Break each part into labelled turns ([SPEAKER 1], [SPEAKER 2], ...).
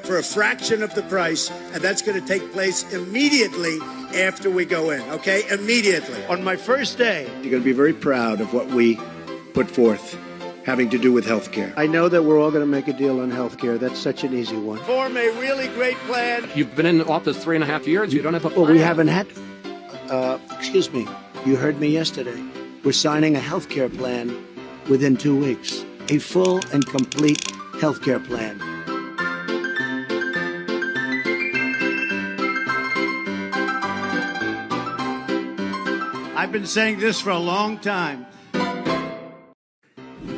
[SPEAKER 1] for a fraction of the price, and that's going to take place immediately after we go in, okay? Immediately. On my first day.
[SPEAKER 2] You're going to be very proud of what we put forth having to do with health care.
[SPEAKER 3] I know that we're all going to make a deal on health care. That's such an easy one.
[SPEAKER 1] Form a really great plan.
[SPEAKER 4] You've been in office 3.5 years. You don't have a plan.
[SPEAKER 3] Well, we haven't had... excuse me. You heard me yesterday. We're signing a health care plan within 2 weeks. A full and complete health care plan.
[SPEAKER 1] I've been saying this for a long time.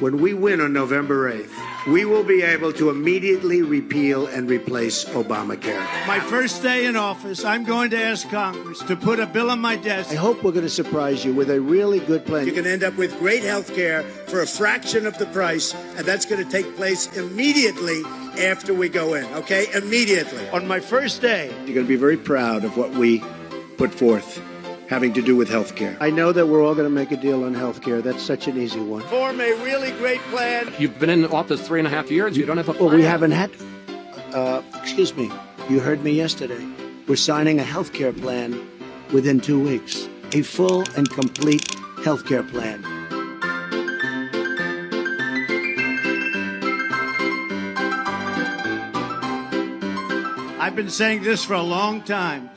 [SPEAKER 2] When we win on November 8th, we will be able to immediately repeal and replace Obamacare.
[SPEAKER 1] My first day in office, I'm going to ask Congress to put a bill on my desk.
[SPEAKER 3] I hope we're going to surprise you with a really good plan.
[SPEAKER 1] You're going to end up with great health care for a fraction of the price, and that's going to take place immediately after we go in, okay? Immediately. On my first day.
[SPEAKER 2] You're going to be very proud of what we put forth having to do with health care.
[SPEAKER 3] I know that we're all going to make a deal on health care. That's such an easy one.
[SPEAKER 1] Form a really great plan.
[SPEAKER 4] You've been in office 3.5 years. You don't have a plan.
[SPEAKER 3] Well, we haven't had... excuse me. You heard me yesterday. We're signing a health care plan within 2 weeks. A full and complete health care plan.
[SPEAKER 1] I've been saying this for a long time.